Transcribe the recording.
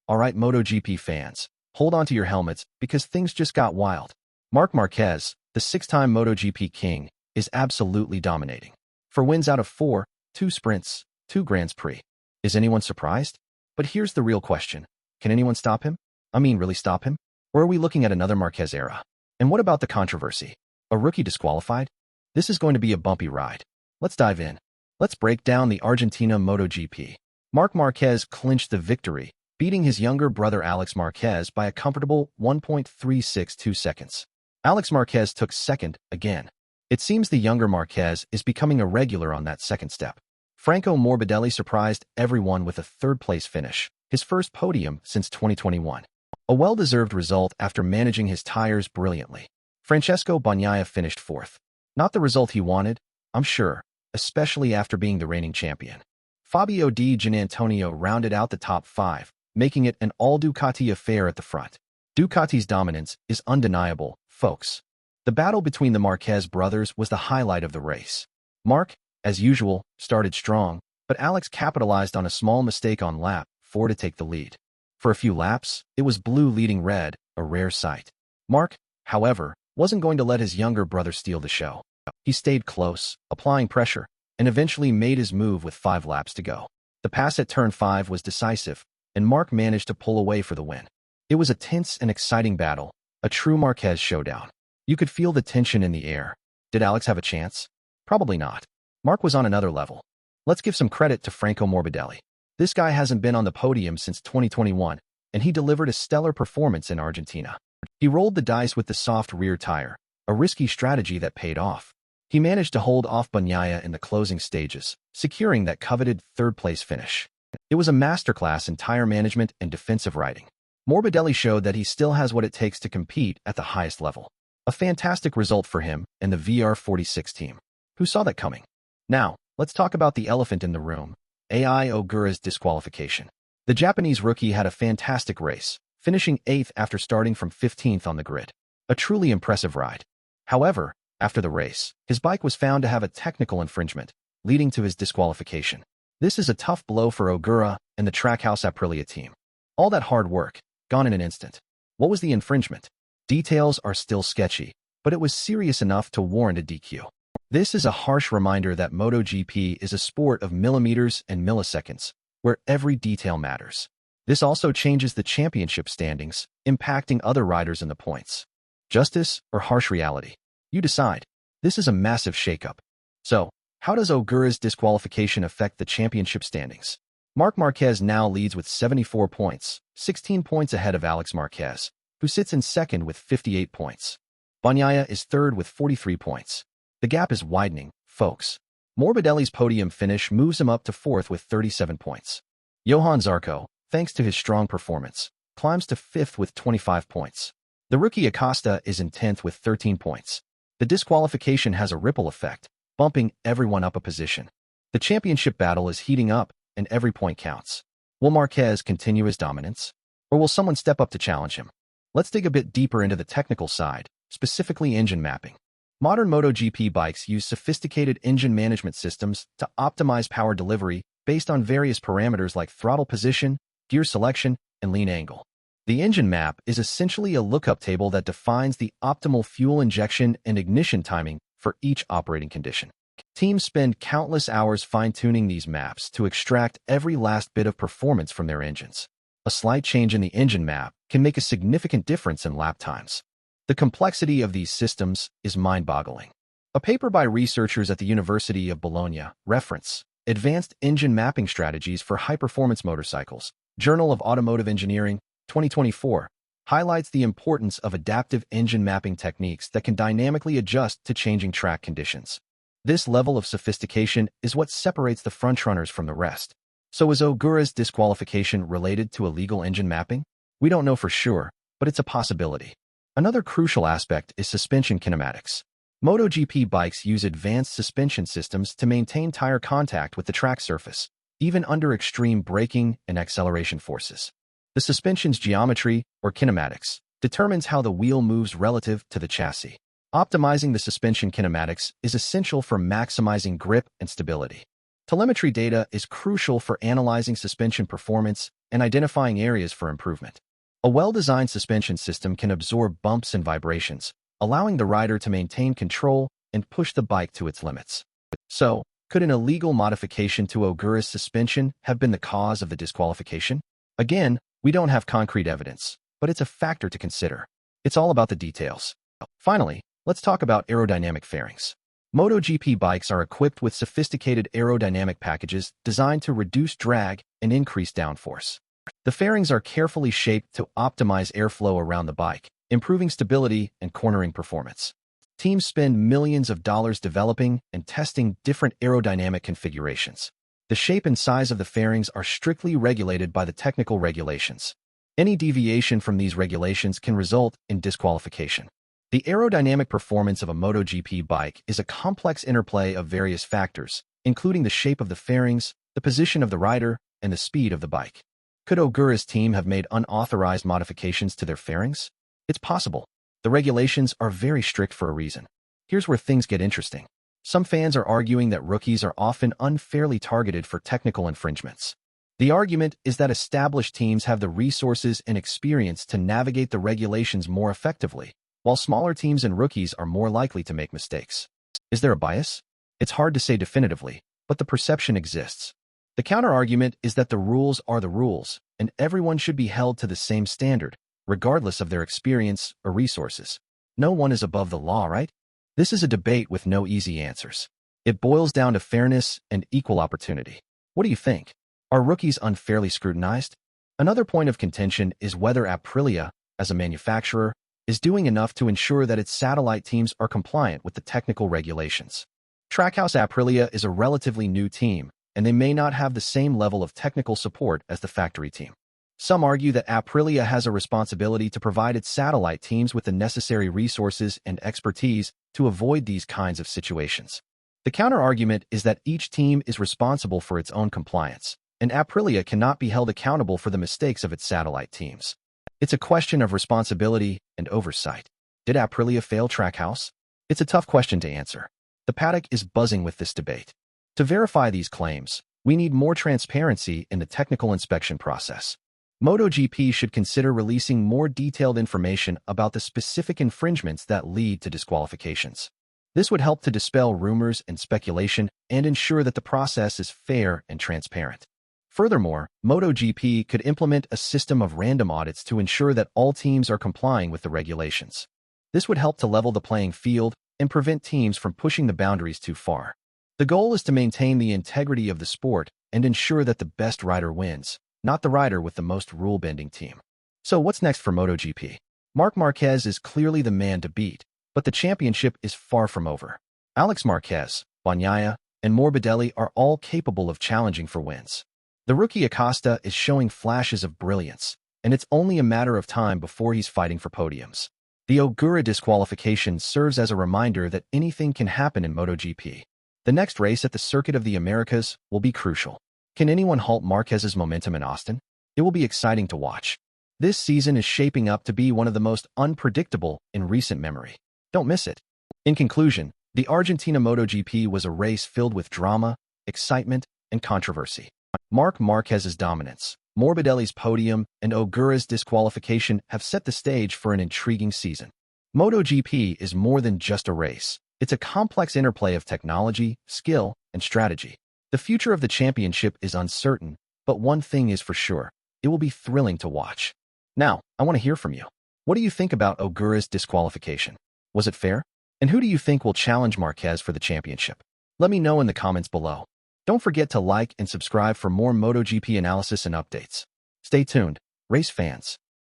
All right, MotoGP fans, hold on to your helmets because things just got wild. Marc Marquez, the six-time MotoGP king, is absolutely dominating. 4 wins out of 4, 2 sprints, 2 Grands Prix. Is anyone surprised? But here's the real question. Can anyone stop him? I mean, really stop him? Or are we looking at another Marquez era? And what about the controversy? A rookie disqualified? This is going to be a bumpy ride. Let's dive in. Let's break down the Argentina MotoGP. Marc Marquez clinched the victory, beating his younger brother Alex Marquez by a comfortable 1.362 seconds. Alex Marquez took second again. It seems the younger Marquez is becoming a regular on that second step. Franco Morbidelli surprised everyone with a third-place finish, his first podium since 2021. A well-deserved result after managing his tires brilliantly. Francesco Bagnaia finished fourth. Not the result he wanted, I'm sure, especially after being the reigning champion. Fabio Di Giannantonio rounded out the top 5, making it an all-Ducati affair at the front. Ducati's dominance is undeniable, folks. The battle between the Marquez brothers was the highlight of the race. Marc, as usual, started strong, but Alex capitalized on a small mistake on lap 4 to take the lead. For a few laps, it was blue leading red, a rare sight. Marc, however, wasn't going to let his younger brother steal the show. He stayed close, applying pressure, and eventually made his move with 5 laps to go. The pass at turn 5 was decisive, and Marc managed to pull away for the win. It was a tense and exciting battle, a true Marquez showdown. You could feel the tension in the air. Did Alex have a chance? Probably not. Marc was on another level. Let's give some credit to Franco Morbidelli. This guy hasn't been on the podium since 2021, and he delivered a stellar performance in Argentina. He rolled the dice with the soft rear tire, a risky strategy that paid off. He managed to hold off Bagnaia in the closing stages, securing that coveted third-place finish. It was a masterclass in tire management and defensive riding. Morbidelli showed that he still has what it takes to compete at the highest level. A fantastic result for him and the VR46 team. Who saw that coming? Now, let's talk about the elephant in the room, Ai Ogura's disqualification. The Japanese rookie had a fantastic race, finishing 8th after starting from 15th on the grid. A truly impressive ride. However, after the race, his bike was found to have a technical infringement, leading to his disqualification. This is a tough blow for Ogura and the Trackhouse Aprilia team. All that hard work, gone in an instant. What was the infringement? Details are still sketchy, but it was serious enough to warrant a DQ. This is a harsh reminder that MotoGP is a sport of millimeters and milliseconds, where every detail matters. This also changes the championship standings, impacting other riders in the points. Justice or harsh reality? You decide. This is a massive shakeup. So, how does Ogura's disqualification affect the championship standings? Marc Marquez now leads with 74 points, 16 points ahead of Alex Marquez, who sits in second with 58 points. Bagnaia is third with 43 points. The gap is widening, folks. Morbidelli's podium finish moves him up to fourth with 37 points. Johann Zarco, thanks to his strong performance, climbs to 5th with 25 points. The rookie Acosta is in 10th with 13 points. The disqualification has a ripple effect, bumping everyone up a position. The championship battle is heating up, and every point counts. Will Marquez continue his dominance? Or will someone step up to challenge him? Let's dig a bit deeper into the technical side, specifically engine mapping. Modern MotoGP bikes use sophisticated engine management systems to optimize power delivery based on various parameters like throttle position, gear selection, and lean angle. The engine map is essentially a lookup table that defines the optimal fuel injection and ignition timing for each operating condition. Teams spend countless hours fine-tuning these maps to extract every last bit of performance from their engines. A slight change in the engine map can make a significant difference in lap times. The complexity of these systems is mind-boggling. A paper by researchers at the University of Bologna, reference, Advanced Engine Mapping Strategies for High-Performance Motorcycles, Journal of Automotive Engineering, 2024, highlights the importance of adaptive engine mapping techniques that can dynamically adjust to changing track conditions. This level of sophistication is what separates the frontrunners from the rest. So is Ogura's disqualification related to illegal engine mapping? We don't know for sure, but it's a possibility. Another crucial aspect is suspension kinematics. MotoGP bikes use advanced suspension systems to maintain tire contact with the track surface, even under extreme braking and acceleration forces. The suspension's geometry, or kinematics, determines how the wheel moves relative to the chassis. Optimizing the suspension kinematics is essential for maximizing grip and stability. Telemetry data is crucial for analyzing suspension performance and identifying areas for improvement. A well-designed suspension system can absorb bumps and vibrations, allowing the rider to maintain control and push the bike to its limits. So, could an illegal modification to Ogura's suspension have been the cause of the disqualification? Again, we don't have concrete evidence, but it's a factor to consider. It's all about the details. Finally, let's talk about aerodynamic fairings. MotoGP bikes are equipped with sophisticated aerodynamic packages designed to reduce drag and increase downforce. The fairings are carefully shaped to optimize airflow around the bike, improving stability and cornering performance. Teams spend millions of dollars developing and testing different aerodynamic configurations. The shape and size of the fairings are strictly regulated by the technical regulations. Any deviation from these regulations can result in disqualification. The aerodynamic performance of a MotoGP bike is a complex interplay of various factors, including the shape of the fairings, the position of the rider, and the speed of the bike. Could Ogura's team have made unauthorized modifications to their fairings? It's possible. The regulations are very strict for a reason. Here's where things get interesting. Some fans are arguing that rookies are often unfairly targeted for technical infringements. The argument is that established teams have the resources and experience to navigate the regulations more effectively, while smaller teams and rookies are more likely to make mistakes. Is there a bias? It's hard to say definitively, but the perception exists. The counter-argument is that the rules are the rules, and everyone should be held to the same standard, regardless of their experience or resources. No one is above the law, right? This is a debate with no easy answers. It boils down to fairness and equal opportunity. What do you think? Are rookies unfairly scrutinized? Another point of contention is whether Aprilia, as a manufacturer, is doing enough to ensure that its satellite teams are compliant with the technical regulations. Trackhouse Aprilia is a relatively new team, and they may not have the same level of technical support as the factory team. Some argue that Aprilia has a responsibility to provide its satellite teams with the necessary resources and expertise to avoid these kinds of situations. The counter-argument is that each team is responsible for its own compliance, and Aprilia cannot be held accountable for the mistakes of its satellite teams. It's a question of responsibility and oversight. Did Aprilia fail Trackhouse? It's a tough question to answer. The paddock is buzzing with this debate. To verify these claims, we need more transparency in the technical inspection process. MotoGP should consider releasing more detailed information about the specific infringements that lead to disqualifications. This would help to dispel rumors and speculation and ensure that the process is fair and transparent. Furthermore, MotoGP could implement a system of random audits to ensure that all teams are complying with the regulations. This would help to level the playing field and prevent teams from pushing the boundaries too far. The goal is to maintain the integrity of the sport and ensure that the best rider wins, not the rider with the most rule-bending team. So what's next for MotoGP? Marc Marquez is clearly the man to beat, but the championship is far from over. Alex Marquez, Bagnaia, and Morbidelli are all capable of challenging for wins. The rookie Acosta is showing flashes of brilliance, and it's only a matter of time before he's fighting for podiums. The Ogura disqualification serves as a reminder that anything can happen in MotoGP. The next race at the Circuit of the Americas will be crucial. Can anyone halt Marquez's momentum in Austin? It will be exciting to watch. This season is shaping up to be one of the most unpredictable in recent memory. Don't miss it. In conclusion, the Argentina MotoGP was a race filled with drama, excitement, and controversy. Marc Marquez's dominance, Morbidelli's podium, and Ogura's disqualification have set the stage for an intriguing season. MotoGP is more than just a race. It's a complex interplay of technology, skill, and strategy. The future of the championship is uncertain, but one thing is for sure. It will be thrilling to watch. Now, I want to hear from you. What do you think about Ogura's disqualification? Was it fair? And who do you think will challenge Marquez for the championship? Let me know in the comments below. Don't forget to like and subscribe for more MotoGP analysis and updates. Stay tuned, race fans.